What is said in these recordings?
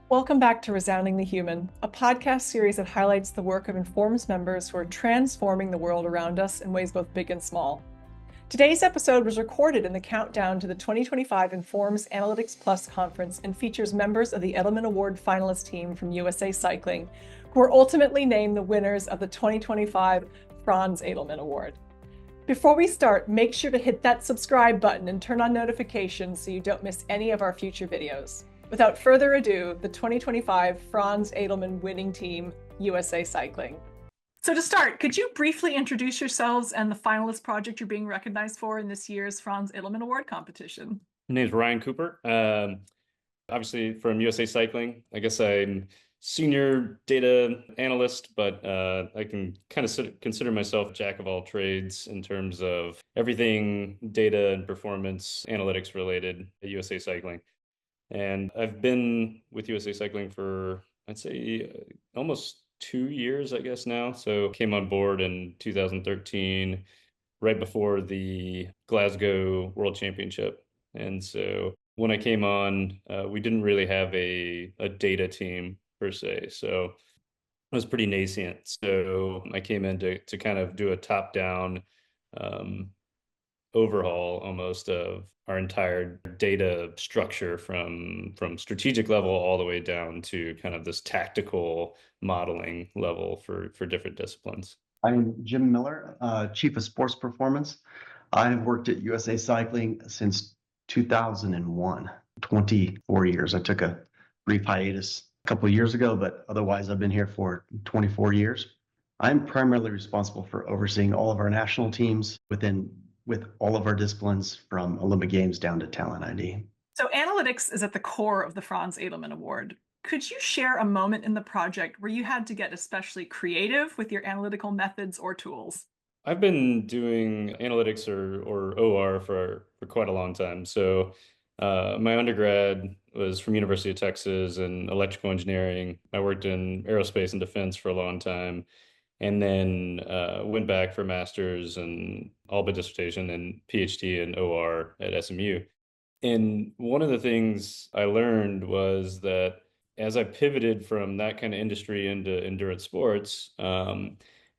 Welcome back to Resounding the Human, a podcast series that highlights the work of INFORMS members who are transforming the world around us in ways both big and small. Today's episode was recorded in the countdown to the 2025 INFORMS Analytics Plus conference and features members of the Edelman Award finalist team from USA Cycling, who were ultimately named the winners of the 2025 Franz Edelman Award. Before we start, make sure to hit that subscribe button and turn on notifications so you don't miss any of our future videos. Without further ado, the 2025 Franz Edelman winning team, USA Cycling. So to start, could you briefly introduce yourselves and the finalist project you're being recognized for in this year's Franz Edelman Award competition? My name is Ryan Cooper. Obviously from USA Cycling. I guess I'm senior data analyst, but I can kind of consider myself a jack of all trades in terms of everything data and performance analytics related at USA Cycling. And I've been with USA Cycling for, I'd say, almost 2 years, I guess now. So came on board in 2013, right before the Glasgow World Championship. And so when I came on, we didn't really have a data team per se. So it was pretty nascent. So I came in to kind of do a top-down overhaul almost of our entire data structure from strategic level all the way down to kind of this tactical modeling level for different disciplines. I'm Jim Miller, Chief of Sports Performance. I've worked at USA Cycling since 2001, 24 years. I took a brief hiatus a couple of years ago, but otherwise I've been here for 24 years. I'm primarily responsible for overseeing all of our national teams with all of our disciplines from Olympic Games down to Talent ID. So analytics is at the core of the Franz Edelman Award. Could you share a moment in the project where you had to get especially creative with your analytical methods or tools? I've been doing analytics or OR for quite a long time. So my undergrad was from University of Texas in electrical engineering. I worked in aerospace and defense for a long time, and then went back for master's and all but dissertation and PhD in OR at SMU. And one of the things I learned was that as I pivoted from that kind of industry into endurance sports,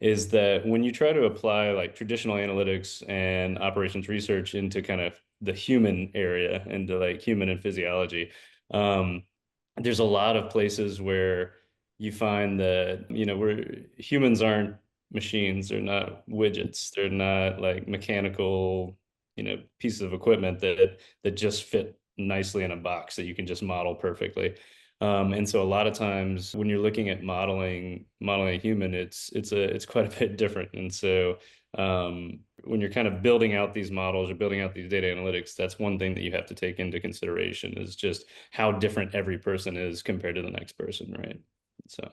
is that when you try to apply like traditional analytics and operations research into kind of the human area, into like human and physiology, there's a lot of places where you find that, humans aren't machines, they're not widgets, they're not like mechanical, pieces of equipment that just fit nicely in a box that you can just model perfectly. And so a lot of times when you're looking at modeling a human, it's quite a bit different. And so when you're kind of building out these models or building out these data analytics, that's one thing that you have to take into consideration is just how different every person is compared to the next person, right? So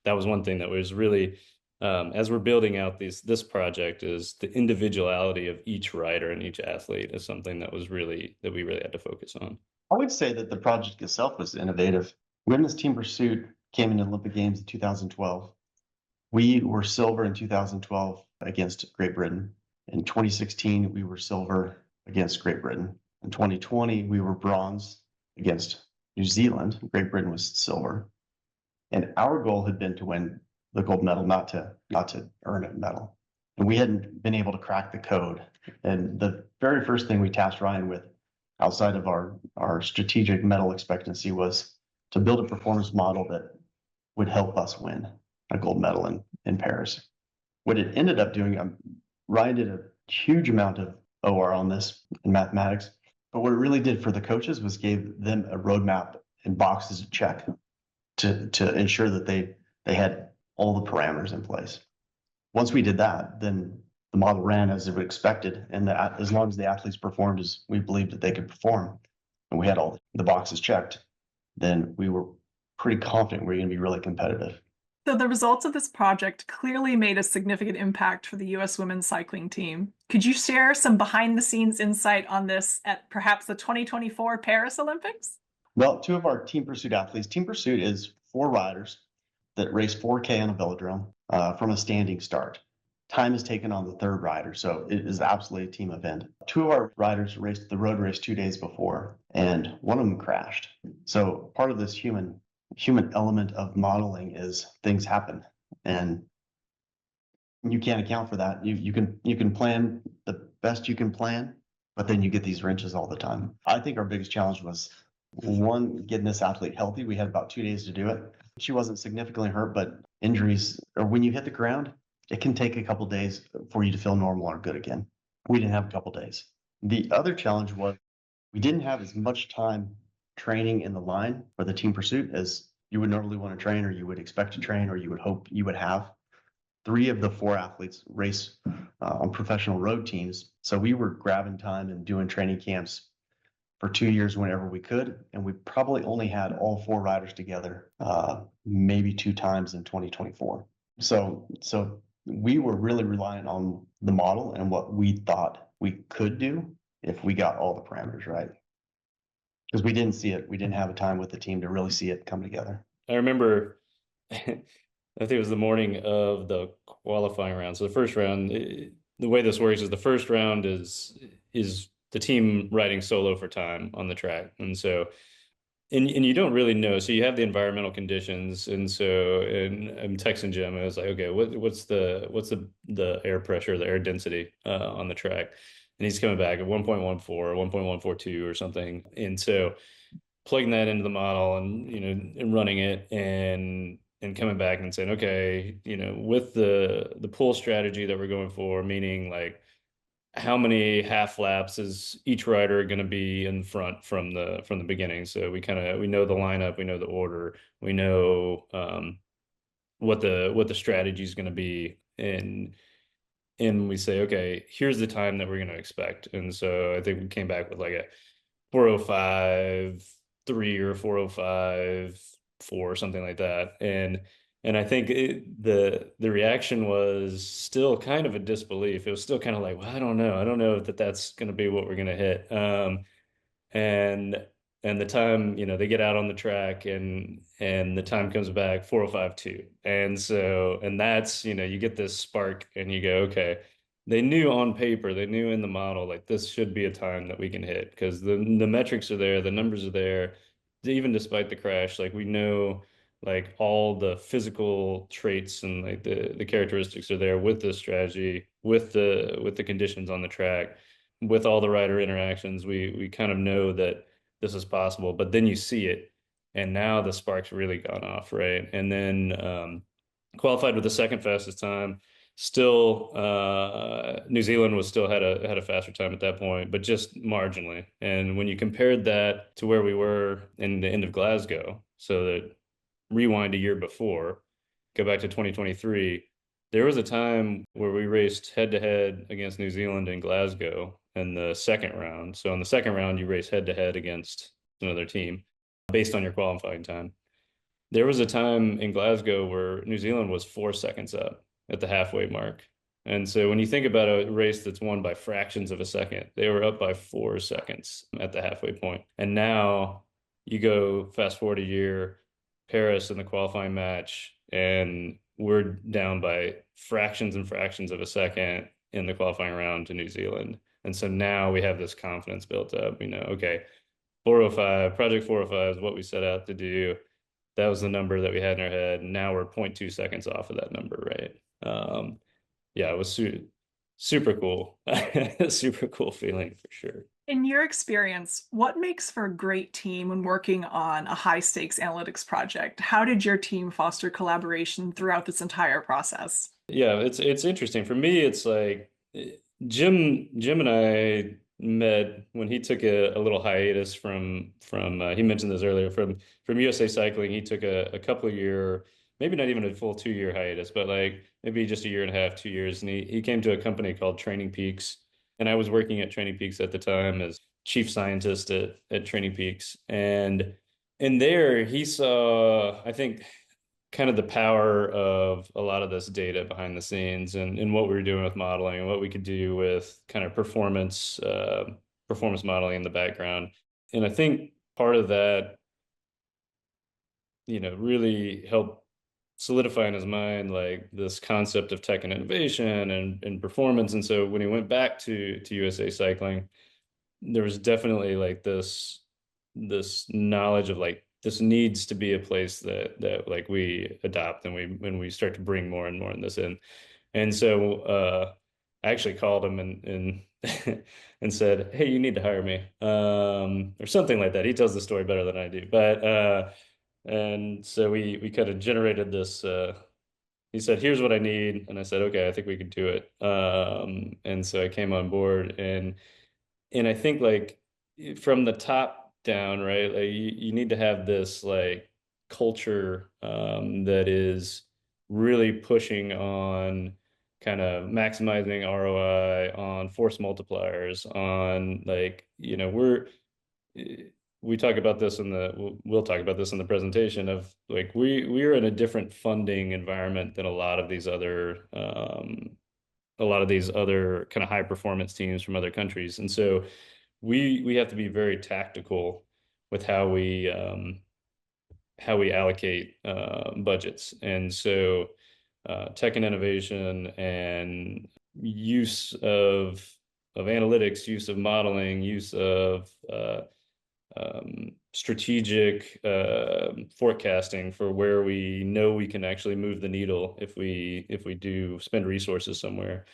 that was one thing that was really, as we're building out this project, is the individuality of each rider and each athlete is something that we really had to focus on. I would say that the project itself was innovative. Women's team pursuit came into Olympic Games in 2012. We were silver in 2012 against Great Britain. In 2016, we were silver against Great Britain. In 2020, we were bronze against New Zealand. Great Britain was silver. And our goal had been to win the gold medal, not to earn a medal. And we hadn't been able to crack the code. And the very first thing we tasked Ryan with outside of our strategic medal expectancy was to build a performance model that would help us win a gold medal in Paris. What it ended up doing, Ryan did a huge amount of OR on this in mathematics, but what it really did for the coaches was gave them a roadmap and boxes to check to ensure that they had all the parameters in place. Once we did that, then the model ran as it was expected, and as long as the athletes performed as we believed that they could perform, and we had all the boxes checked, then we were pretty confident we were going to be really competitive. So the results of this project clearly made a significant impact for the U.S. women's cycling team. Could you share some behind-the-scenes insight on this at perhaps the 2024 Paris Olympics? Well, two of our team pursuit athletes. Team pursuit is 4 riders that race 4K on a velodrome from a standing start. Time is taken on the 3rd rider, so it is absolutely a team event. 2 of our riders raced the road race 2 days before, and one of them crashed. So part of this human human element of modeling is things happen, and you can't account for that. You can plan the best you can plan, but then you get these wrenches all the time. I think our biggest challenge was one, getting this athlete healthy. We had about 2 days to do it. She wasn't significantly hurt, but injuries, or when you hit the ground, it can take a couple days for you to feel normal or good again. We didn't have a couple days. The other challenge was we didn't have as much time training in the line for the team pursuit as you would normally want to train, or you would expect to train, or you would hope you would have. 3 of the 4 athletes race on professional road teams. So we were grabbing time and doing training camps for 2 years whenever we could. And we probably only had all 4 riders together, maybe 2 times in 2024. So we were really reliant on the model and what we thought we could do if we got all the parameters right. Because we didn't see it. We didn't have a time with the team to really see it come together. I remember, I think it was the morning of the qualifying round. So the first round, the way this works is the first round is the team riding solo for time on the track. And so, and you don't really know. So you have the environmental conditions. And so, and I'm texting Jim, and I was like, okay, what's the air pressure, the air density on the track? And he's coming back at 1.14, 1.142 or something. And so plugging that into the model and, and running it and coming back and saying, okay, with the pull strategy that we're going for, meaning like how many half laps is each rider going to be in front from the beginning. So we know the lineup, we know the order, we know what the strategy is going to be, and we say, okay, here's the time that we're going to expect. And so I think we came back with like a 4:05.3 or 4:05.4, something like that. And I think the reaction was still kind of a disbelief. It was still kind of like, well, I don't know if that's going to be what we're going to hit. And the time, they get out on the track and the time comes back 4:05.2. And that's, you get this spark and you go, okay, they knew on paper, they knew in the model, like this should be a time that we can hit because the metrics are there, the numbers are there. Even despite the crash, like we know like all the physical traits and like the characteristics are there with this strategy, with the conditions on the track, with all the rider interactions. We kind of know that this is possible, but then you see it and now the spark's really gone off, right? And then qualified with the second fastest time. Still, New Zealand was still had a faster time at that point, but just marginally. And when you compared that to where we were in the end of Glasgow, so that rewind a year before, go back to 2023, there was a time where we raced head to head against New Zealand in Glasgow in the second round. So in the second round, you race head to head against another team based on your qualifying time. There was a time in Glasgow where New Zealand was 4 seconds up at the halfway mark. And so when you think about a race that's won by fractions of a second, they were up by 4 seconds at the halfway point. And now you go fast forward a year, Paris in the qualifying match, and we're down by fractions and fractions of a second in the qualifying round to New Zealand. And so now we have this confidence built up. We know, okay, 4:05, Project 4:05 is what we set out to do. That was the number that we had in our head. And now we're 0.2 seconds off of that number, right? Yeah, it was super cool. Super cool feeling for sure. In your experience, what makes for a great team when working on a high stakes analytics project? How did your team foster collaboration throughout this entire process? Yeah, it's interesting. For me, it's like Jim and I met when he took a little hiatus from he mentioned this earlier from USA Cycling. He took a couple of year, maybe not even a full 2 year hiatus, but like maybe just a year and a half, 2 years. And he came to a company called Training Peaks. And I was working at Training Peaks at the time as chief scientist at Training Peaks. And there he saw, I think, kind of the power of a lot of this data behind the scenes and what we were doing with modeling and what we could do with kind of performance modeling in the background. And I think part of that, really helped solidify in his mind like this concept of tech and innovation and performance. And so when he went back to USA Cycling, there was definitely like this knowledge of like this needs to be a place that like we adopt and we start to bring more and more in this in. And so I actually called him and and said, "Hey, you need to hire me," or something like that. He tells the story better than I do, but and so we kind of generated this. He said, "Here's what I need," and I said, "Okay, I think we can do it." And so I came on board, and I think like from the top down, right? Like you need to have this like culture that is really pushing on kind of maximizing ROI, on force multipliers, on like, we talk about this we'll talk about this in the presentation of like we're in a different funding environment than a lot of these other kind of high performance teams from other countries. And so we have to be very tactical with how we allocate budgets. And so tech and innovation and use of analytics, use of modeling, use of strategic forecasting for where we know we can actually move the needle if we do spend resources somewhere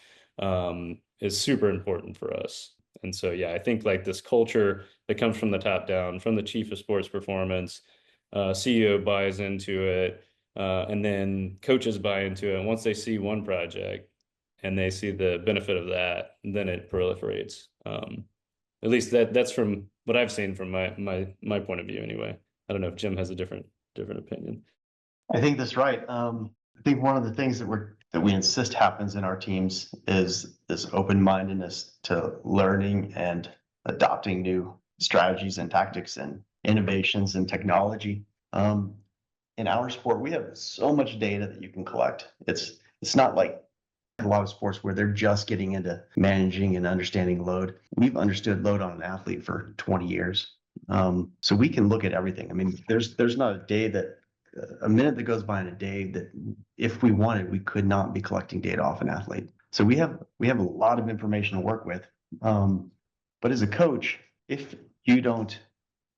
is super important for us. And so, yeah, I think like this culture that comes from the top down, from the chief of sports performance, CEO buys into it, and then coaches buy into it. And once they see one project and they see the benefit of that, then it proliferates. At least that's from what I've seen from my point of view anyway. I don't know if Jim has a different opinion. I think that's right. I think one of the things that we insist happens in our teams is this open-mindedness to learning and adopting new strategies and tactics and innovations and technology. In our sport, we have so much data that you can collect. It's not like a lot of sports where they're just getting into managing and understanding load. We've understood load on an athlete for 20 years. So we can look at everything. I mean, there's not a minute that goes by in a day that if we wanted, we could not be collecting data off an athlete. So we have a lot of information to work with. But as a coach, if you don't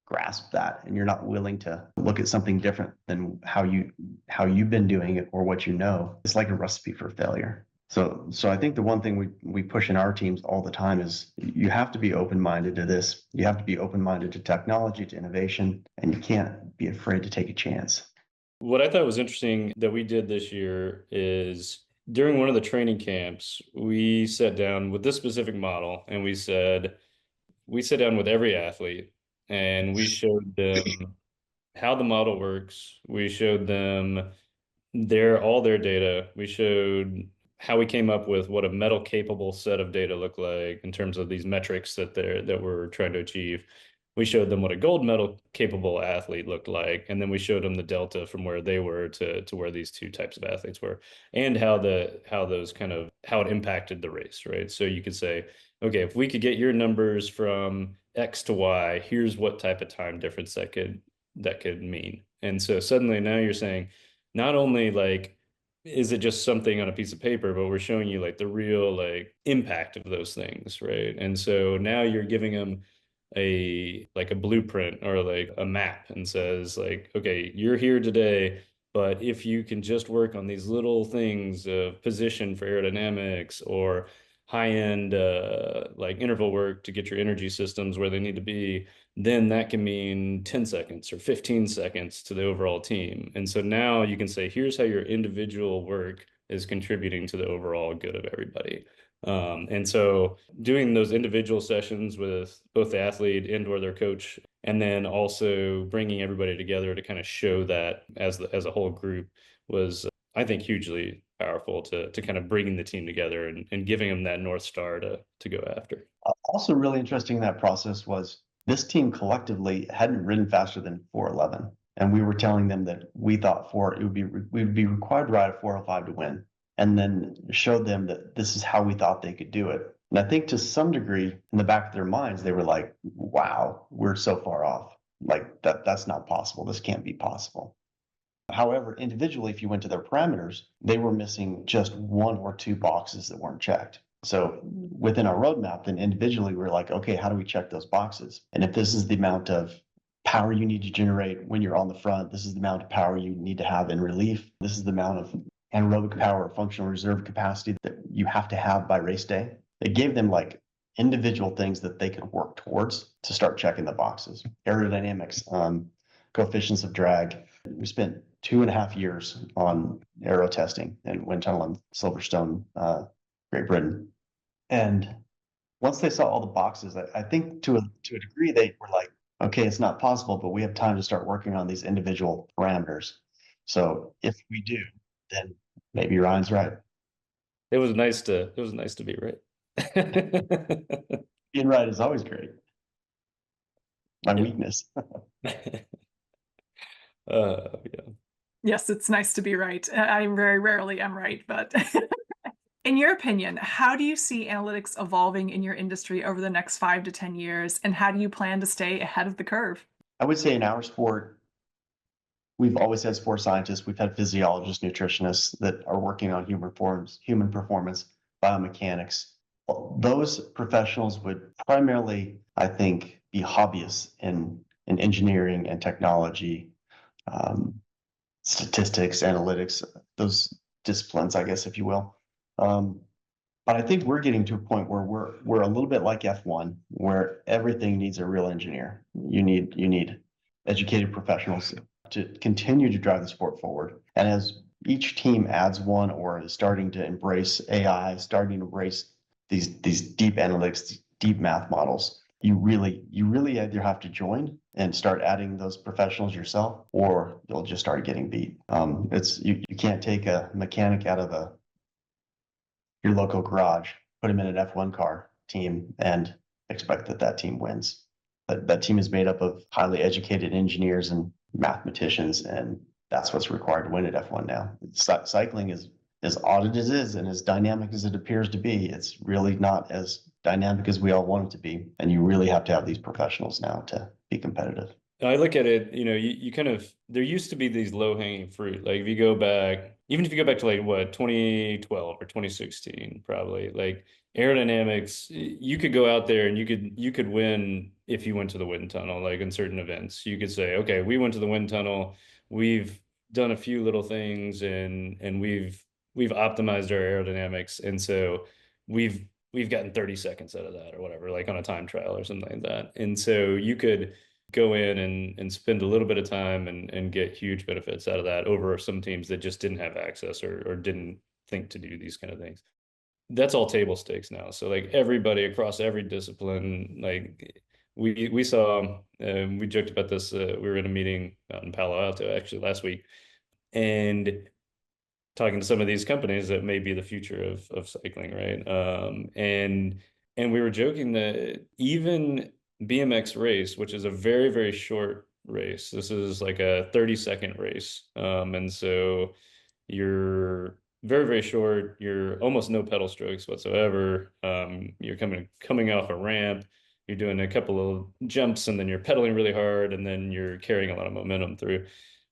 grasp that and you're not willing to look at something different than how you've been doing it or what you know, it's like a recipe for failure. So I think the one thing we push in our teams all the time is you have to be open-minded to this. You have to be open-minded to technology, to innovation, and you can't be afraid to take a chance. What I thought was interesting that we did this year is during one of the training camps, we sat down with this specific model and we sat down with every athlete and we showed them how the model works. We showed them all their data. We showed how we came up with what a metal capable set of data looked like in terms of these metrics that we're trying to achieve. We showed them what a gold medal capable athlete looked like, and then we showed them the delta from where they were to where these two types of athletes were, and how it impacted the race, right? So you could say, okay, if we could get your numbers from X to Y, here's what type of time difference that could mean. And so suddenly now you're saying, not only like is it just something on a piece of paper, but we're showing you like the real like impact of those things, right? And so now you're giving them a blueprint or like a map and says like, okay, you're here today, but if you can just work on these little things of position for aerodynamics or high-end like interval work to get your energy systems where they need to be, then that can mean 10 seconds or 15 seconds to the overall team. And so now you can say, here's how your individual work is contributing to the overall good of everybody. And so doing those individual sessions with both the athlete and or their coach, and then also bringing everybody together to kind of show that as a whole group was, I think, hugely powerful to kind of bringing the team together and giving them that North Star to go after. Also really interesting in that process was this team collectively hadn't ridden faster than 4:11. And we were telling them that we thought we would be required to ride a 4:05 to win. And then showed them that this is how we thought they could do it. And I think to some degree, in the back of their minds, they were like, wow, we're so far off. Like that's not possible. This can't be possible. However, individually, if you went to their parameters, they were missing just one or two boxes that weren't checked. So within our roadmap, then individually, we're like, okay, how do we check those boxes? And if this is the amount of power you need to generate when you're on the front. This is the amount of power you need to have in relief. This is the amount of anaerobic power or functional reserve capacity that you have to have by race day. It gave them like individual things that they could work towards to start checking the boxes. Aerodynamics, coefficients of drag. We spent 2.5 years on aero testing and wind tunnel in Silverstone, Great Britain. And once they saw all the boxes, I think to a degree, they were like, okay, it's not possible, but we have time to start working on these individual parameters. So if we do, then maybe Ryan's right. It was nice to be right. Being right is always great. My weakness. Yeah. Yes, it's nice to be right. I very rarely am right, but in your opinion, how do you see analytics evolving in your industry over the next 5 to 10 years, and how do you plan to stay ahead of the curve? I would say in our sport, we've always had sports scientists, we've had physiologists, nutritionists that are working on human performance, biomechanics. Those professionals would primarily, I think, be hobbyists in engineering and technology, statistics, analytics, those disciplines, I guess, if you will. But I think we're getting to a point where we're a little bit like F1, where everything needs a real engineer. You need educated professionals to continue to drive the sport forward. And as each team adds one or is starting to embrace AI, starting to embrace these deep analytics, these deep math models, you really either have to join and start adding those professionals yourself, or you'll just start getting beat. You can't take a mechanic out of your local garage, put him in an F1 car team, and expect that team wins. That team is made up of highly educated engineers and mathematicians, and that's what's required to win at F1 now. Cycling is as odd as it is and as dynamic as it appears to be. It's really not as dynamic as we all want it to be, and you really have to have these professionals now to be competitive. I look at it, you kind of, there used to be these low-hanging fruit. Like if you go back, even if you go back to like what, 2012 or 2016, probably, like aerodynamics, you could go out there and you could win if you went to the wind tunnel, like in certain events. You could say, okay, we went to the wind tunnel, we've done a few little things and we've optimized our aerodynamics. And so we've gotten 30 seconds out of that or whatever, like on a time trial or something like that. And so you could go in and spend a little bit of time and get huge benefits out of that over some teams that just didn't have access or didn't think to do these kind of things. That's all table stakes now. So like everybody across every discipline, like we saw, we joked about this. We were in a meeting out in Palo Alto actually last week, and talking to some of these companies that may be the future of cycling, right? And we were joking that even BMX race, which is a very, very short race. This is like a 30-second race. And so you're very, very short. You're almost no pedal strokes whatsoever. You're coming off a ramp. You're doing a couple of jumps and then you're pedaling really hard and then you're carrying a lot of momentum through.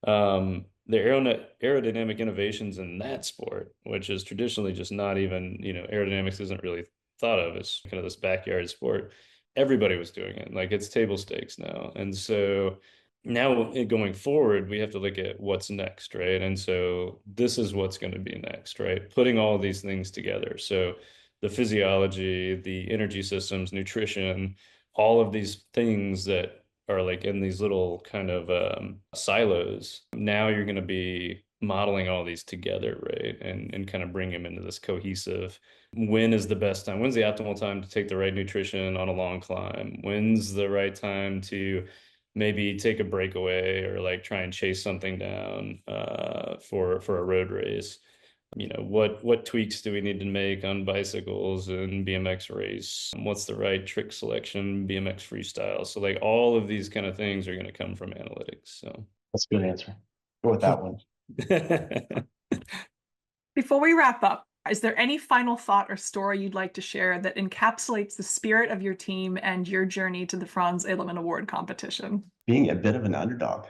The aerodynamic innovations in that sport, which is traditionally just not even, aerodynamics isn't really thought of as kind of this backyard sport. Everybody was doing it. Like it's table stakes now. And so now going forward, we have to look at what's next, right? And so this is what's going to be next, right? Putting all these things together. So the physiology, the energy systems, nutrition, all of these things that are like in these little kind of silos. Now you're going to be modeling all these together, right? And kind of bring them into this cohesive, when is the best time? When's the optimal time to take the right nutrition on a long climb? When's the right time to maybe take a breakaway or like try and chase something down for a road race? What tweaks do we need to make on bicycles and BMX race? What's the right trick selection, BMX freestyle? So like all of these kind of things are going to come from analytics. So that's a good answer. Go with that one. Before we wrap up, is there any final thought or story you'd like to share that encapsulates the spirit of your team and your journey to the Franz Edelman Award competition? Being a bit of an underdog.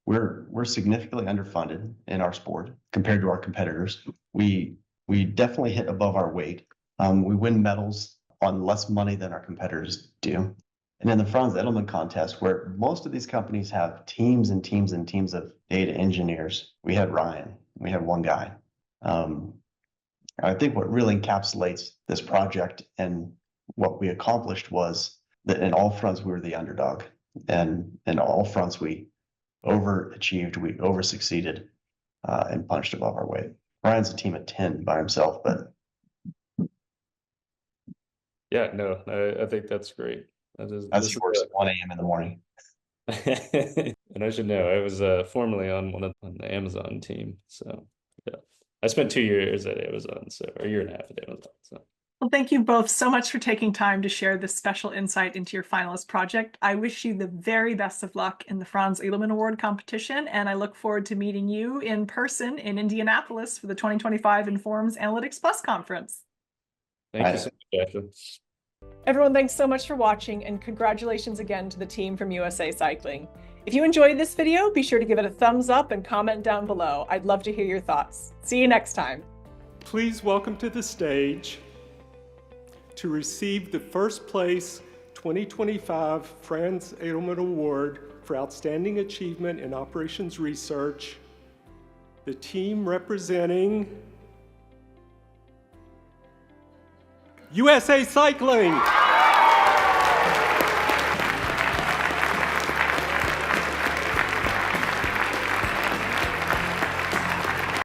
We're significantly underfunded in our sport compared to our competitors. We definitely hit above our weight. We win medals on less money than our competitors do. And in the Franz Edelman contest, where most of these companies have teams and teams and teams of data engineers, we had Ryan. We had one guy. I think what really encapsulates this project and what we accomplished was that in all fronts, we were the underdog. And in all fronts, we overachieved, we over-succeeded, and punched above our weight. Ryan's a team of 10 by himself, but. Yeah, no, I think that's great. That's yours at 1 a.m. in the morning. And I should know, I was formerly on the Amazon team. So yeah, I spent 2 years at Amazon, so or a year and a half at Amazon. So. Well, thank you both so much for taking time to share this special insight into your finalist project. I wish you the very best of luck in the Franz Edelman Award competition, and I look forward to meeting you in person in Indianapolis for the 2025 INFORMS Analytics Plus conference. Thank you so much, Ashley. Everyone, thanks so much for watching, and congratulations again to the team from USA Cycling. If you enjoyed this video, be sure to give it a thumbs up and comment down below. I'd love to hear your thoughts. See you next time. Please welcome to the stage to receive the first place 2025 Franz Edelman Award for Outstanding Achievement in Operations Research, the team representing USA Cycling.